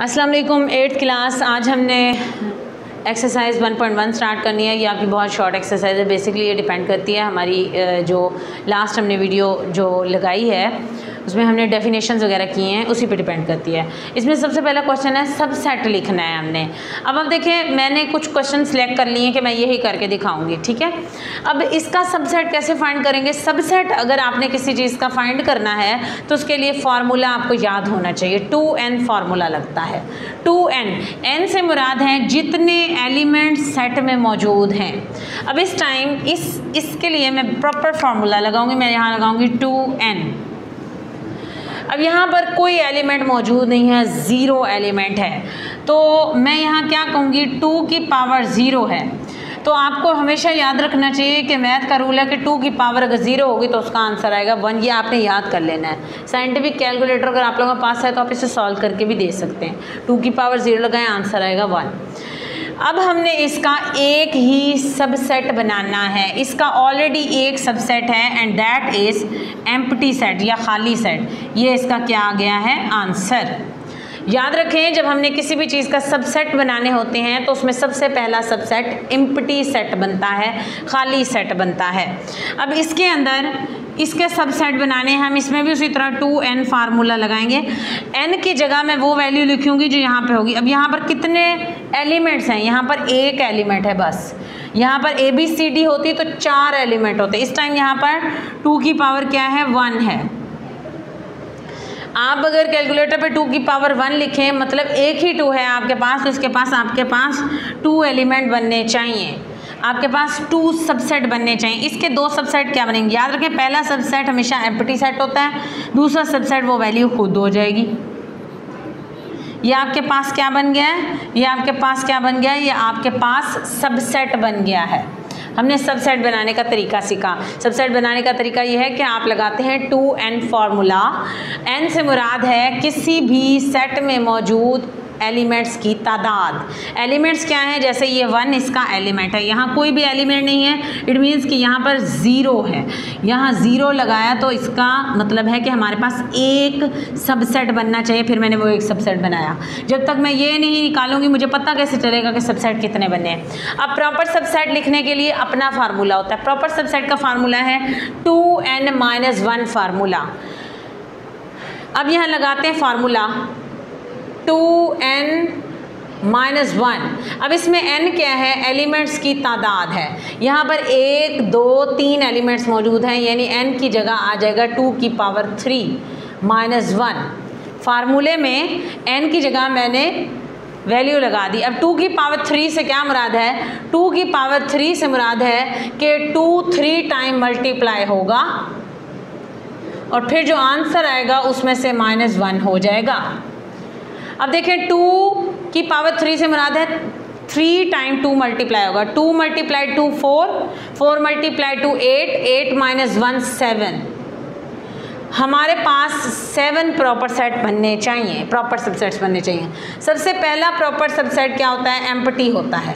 अस्सलाम वालेकुम। 8th class. आज हमने एक्सरसाइज 1.1 स्टार्ट करनी है। ये आपकी बहुत शॉर्ट एक्सरसाइज है। बेसिकली ये डिपेंड करती है हमारी जो लास्ट हमने वीडियो जो लगाई है उसमें हमने डेफिनेशंस वगैरह किए हैं, उसी पे डिपेंड करती है। इसमें सबसे पहला क्वेश्चन है सबसेट लिखना है हमने। अब देखें, मैंने कुछ क्वेश्चन सिलेक्ट कर लिए हैं कि मैं यही करके दिखाऊंगी, ठीक है। अब इसका सबसेट कैसे फाइंड करेंगे? सबसेट अगर आपने किसी चीज़ का फाइंड करना है तो उसके लिए फार्मूला आपको याद होना चाहिए। 2n फार्मूला लगता है। 2n से मुराद है जितने एलिमेंट्स सेट में मौजूद हैं। अब इस टाइम इसके लिए मैं प्रॉपर फार्मूला लगाऊंगी। मैं यहाँ लगाऊंगी 2n। अब यहाँ पर कोई एलिमेंट मौजूद नहीं है, ज़ीरो एलिमेंट है, तो मैं यहाँ क्या कहूँगी 2 की पावर 0 है। तो आपको हमेशा याद रखना चाहिए कि मैथ का रूल है कि 2 की पावर अगर 0 होगी तो उसका आंसर आएगा 1। ये आपने याद कर लेना है। साइंटिफिक कैलकुलेटर अगर आप लोगों के पास है तो आप इसे सॉल्व करके भी दे सकते हैं। 2 की पावर 0 लगाएं, आंसर आएगा 1। अब हमने इसका एक ही सबसेट बनाना है। इसका ऑलरेडी एक सबसेट है and that is empty set या खाली सेट। ये इसका क्या आ गया है? आंसर। याद रखें, जब हमने किसी भी चीज़ का सबसेट बनाने होते हैं तो उसमें सबसे पहला सबसेट एम्प्टी सेट बनता है, खाली सेट बनता है। अब इसके अंदर इसके सबसेट बनाने हम इसमें भी उसी तरह 2n फार्मूला लगाएंगे। n की जगह मैं वो वैल्यू लिखूंगी जो यहाँ पे होगी। अब यहाँ पर कितने एलिमेंट्स हैं? यहाँ पर एक एलिमेंट है बस। यहाँ पर ABCD होती तो 4 एलिमेंट होते। इस टाइम यहाँ पर 2 की पावर क्या है? 1 है। आप अगर कैलकुलेटर पे 2 की पावर 1 लिखें, मतलब एक ही 2 है आपके पास, तो इसके पास आपके पास 2 एलिमेंट बनने चाहिए। आपके पास 2 सबसेट बनने चाहिए। इसके 2 सबसेट क्या बनेंगे? याद रखें, पहला सबसेट हमेशा एम्प्टी सेट होता है, दूसरा सबसेट वो वैल्यू खुद हो जाएगी। ये आपके पास क्या बन गया है? ये आपके पास क्या बन गया है? ये आपके पास सबसेट बन गया है। हमने सबसेट बनाने का तरीका सीखा। सबसेट बनाने का तरीका ये है कि आप लगाते हैं 2n फार्मूला। n से मुराद है किसी भी सेट में मौजूद एलिमेंट्स की तादाद। एलिमेंट्स क्या हैं? जैसे ये 1 इसका एलिमेंट है, यहाँ कोई भी एलिमेंट नहीं है, इट मीन्स कि यहाँ पर 0 है। यहाँ 0 लगाया तो इसका मतलब है कि हमारे पास एक सबसेट बनना चाहिए। फिर मैंने वो एक सबसेट बनाया। जब तक मैं ये नहीं निकालूंगी मुझे पता कैसे चलेगा कि सबसेट कितने बने हैं। अब प्रॉपर सबसेट लिखने के लिए अपना फार्मूला होता है। प्रॉपर सबसेट का फार्मूला है 2n-1 फार्मूला। अब यहाँ लगाते हैं फार्मूला 2n-1। अब इसमें n क्या है? एलिमेंट्स की तादाद है। यहाँ पर 1 2 3 एलिमेंट्स मौजूद हैं, यानी n की जगह आ जाएगा 2 की पावर 3-1। फार्मूले में n की जगह मैंने वैल्यू लगा दी। अब 2 की पावर 3 से क्या मुराद है? 2 की पावर 3 से मुराद है कि 2 3 टाइम मल्टीप्लाई होगा और फिर जो आंसर आएगा उसमें से -1 हो जाएगा। अब देखें, 2 की पावर 3 से मुराद है 3 टाइम 2 मल्टीप्लाई होगा। 2 × 2 4, 4 × 2 8, 8 - 1 7। हमारे पास 7 प्रॉपर सेट बनने चाहिए, प्रॉपर सबसेट्स बनने चाहिए। सबसे पहला प्रॉपर सबसेट क्या होता है? एम्प्टी होता है।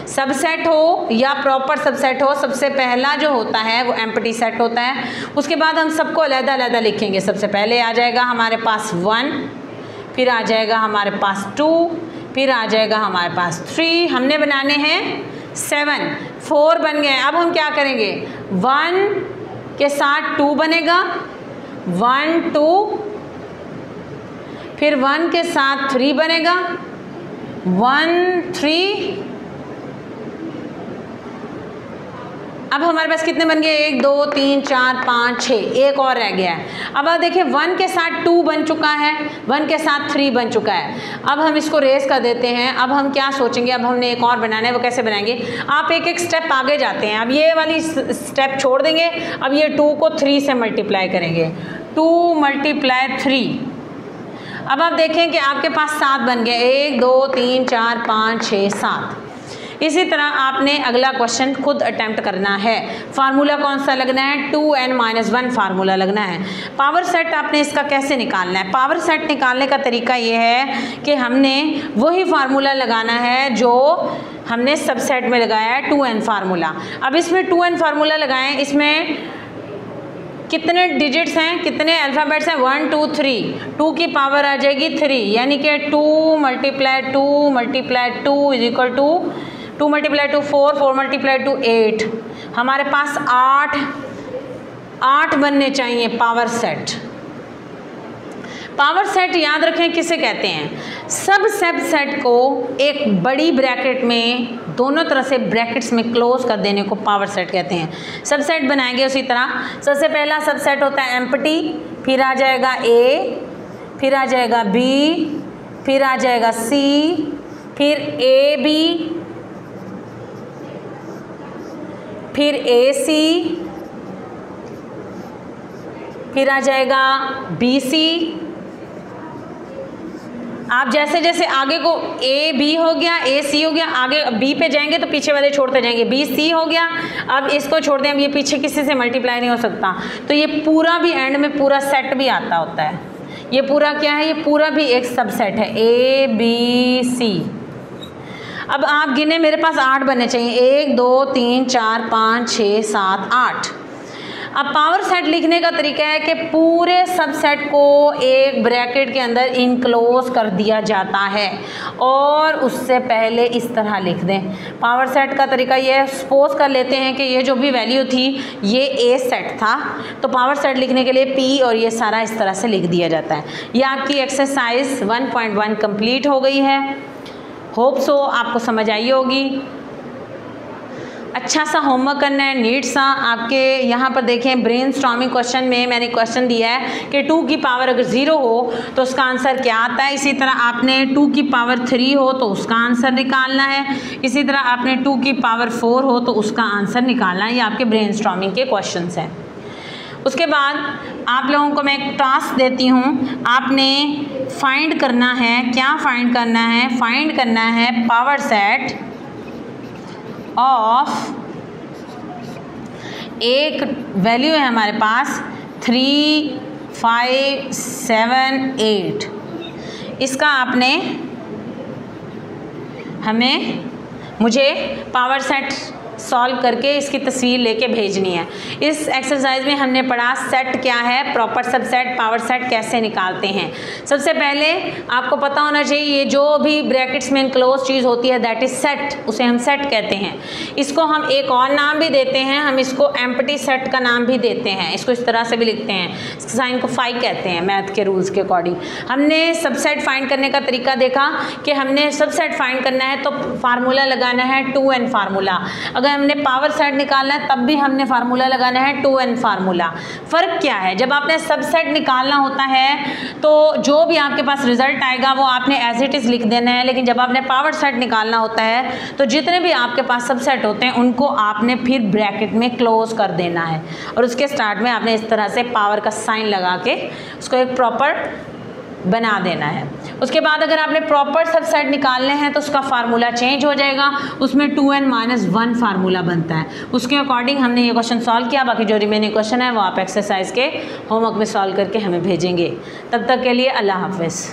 सबसेट हो या प्रॉपर सबसेट हो, सबसे पहला जो होता है वो एम्प्टी सेट होता है। उसके बाद हम सबको अलग-अलग लिखेंगे। सबसे पहले आ जाएगा हमारे पास 1, फिर आ जाएगा हमारे पास 2, फिर आ जाएगा हमारे पास 3। हमने बनाने हैं 7, 4 बन गए। अब हम क्या करेंगे? 1 के साथ 2 बनेगा, 1 2, फिर 1 के साथ 3 बनेगा, 1 3। अब हमारे पास कितने बन गए? 1 2 3 4 5 6, एक और रह गया है। अब आप देखिए 1 के साथ 2 बन चुका है, 1 के साथ 3 बन चुका है। अब हम इसको रेस कर देते हैं। अब हम क्या सोचेंगे? अब हमने एक और बनाना है। वो कैसे बनाएंगे? आप एक एक स्टेप आगे जाते हैं। अब ये वाली स्टेप छोड़ देंगे। अब ये 2 को 3 से मल्टीप्लाई करेंगे, 2 × 3। अब आप देखें कि आपके पास 7 बन गए। 1 2 3 4 5 6 7। इसी तरह आपने अगला क्वेश्चन खुद अटेम्प्ट करना है। फार्मूला कौन सा लगना है? 2n-1 फार्मूला लगना है। पावर सेट आपने इसका कैसे निकालना है? पावर सेट निकालने का तरीका ये है कि हमने वही फार्मूला लगाना है जो हमने सबसेट में लगाया है, 2n फार्मूला। अब इसमें 2n फार्मूला लगाएं। इसमें कितने डिजिट्स हैं, कितने अल्फ़ाबेट्स हैं, 1 2 3, 2 की पावर आ जाएगी 3, यानी कि 2 × 2 × 2 इज इक्वल टू 2 × 2 4, 4 × 2 8। हमारे पास 8 बनने चाहिए पावर सेट। पावर सेट याद रखें किसे कहते हैं, सब सबसेट को एक बड़ी ब्रैकेट में दोनों तरह से ब्रैकेट्स में क्लोज कर देने को पावर सेट कहते हैं। सबसेट बनाएंगे उसी तरह, सबसे पहला सबसेट होता है एम्प्टी, फिर आ जाएगा ए, फिर आ जाएगा बी, फिर आ जाएगा सी, फिर ए बी, फिर ए सी, फिर आ जाएगा बी सी। आप जैसे जैसे आगे को ए बी हो गया, ए सी हो गया, आगे बी पे जाएंगे तो पीछे वाले छोड़ते जाएंगे, बी सी हो गया, अब इसको छोड़ दें, अब ये पीछे किसी से मल्टीप्लाई नहीं हो सकता, तो ये पूरा भी एंड में पूरा सेट भी आता होता है। ये पूरा क्या है, ये पूरा भी एक सबसेट है, ए बी सी। अब आप गिने, मेरे पास 8 बनने चाहिए, 1 2 3 4 5 6 7 8। अब पावर सेट लिखने का तरीका है कि पूरे सबसेट को एक ब्रैकेट के अंदर इनक्लोज कर दिया जाता है और उससे पहले इस तरह लिख दें। पावर सेट का तरीका ये है, सपोज कर लेते हैं कि ये जो भी वैल्यू थी ये ए सेट था, तो पावर सेट लिखने के लिए पी और ये सारा इस तरह से लिख दिया जाता है। ये आपकी एक्सरसाइज 1.1 कंप्लीट हो गई है। होप सो आपको समझ आई होगी। अच्छा सा होमवर्क करना है, नीट सा। आपके यहाँ पर देखें ब्रेनस्टॉर्मिंग क्वेश्चन में मैंने क्वेश्चन दिया है कि 2 की पावर अगर 0 हो तो उसका आंसर क्या आता है। इसी तरह आपने 2 की पावर 3 हो तो उसका आंसर निकालना है। इसी तरह आपने 2 की पावर 4 हो तो उसका आंसर निकालना है। ये आपके ब्रेनस्टॉर्मिंग के क्वेश्चंस हैं। उसके बाद आप लोगों को मैं एक टास्क देती हूँ, आपने फाइंड करना है। क्या फाइंड करना है? फाइंड करना है पावर सेट ऑफ, एक वैल्यू है हमारे पास 3 5 7 8। इसका आपने मुझे पावर सेट सॉल्व करके इसकी तस्वीर लेके भेजनी है। इस एक्सरसाइज में हमने पढ़ा सेट क्या है, प्रॉपर सबसेट, पावर सेट कैसे निकालते हैं। सबसे पहले आपको पता होना चाहिए ये जो भी ब्रैकेट्स में इनक्लोज चीज़ होती है दैट इज सेट, उसे हम सेट कहते हैं। इसको हम एक और नाम भी देते हैं, हम इसको एम्प्टी सेट का नाम भी देते हैं। इसको इस तरह से भी लिखते हैं, साइन को फाई कहते हैं मैथ के रूल्स के अकॉर्डिंग। हमने सबसेट फाइंड करने का तरीका देखा कि हमने सबसेट फाइंड करना है तो फार्मूला लगाना है 2n फार्मूला। अगर हमने पावर सेट निकालना है तब भी हमने फार्मूला लगाना है 2n फार्मूला। फ़र्क क्या है, जब आपने सबसेट निकालना होता है तो जो भी आपके पास रिजल्ट आएगा वो आपने एज इट इज़ लिख देना है, लेकिन जब आपने पावर सेट निकालना होता है तो जितने भी आपके पास सबसेट होते हैं उनको आपने फिर ब्रैकेट में क्लोज कर देना है और उसके स्टार्ट में आपने इस तरह से पावर का साइन लगा के उसको एक प्रॉपर बना देना है। उसके बाद अगर आपने प्रॉपर सबसेट निकालने हैं तो उसका फार्मूला चेंज हो जाएगा, उसमें 2n-1 फार्मूला बनता है। उसके अकॉर्डिंग हमने ये क्वेश्चन सॉल्व किया। बाकी जो रिमेनिंग क्वेश्चन है वो आप एक्सरसाइज के होमवर्क में सॉल्व करके हमें भेजेंगे। तब तक के लिए अल्लाह हाफ़िज़।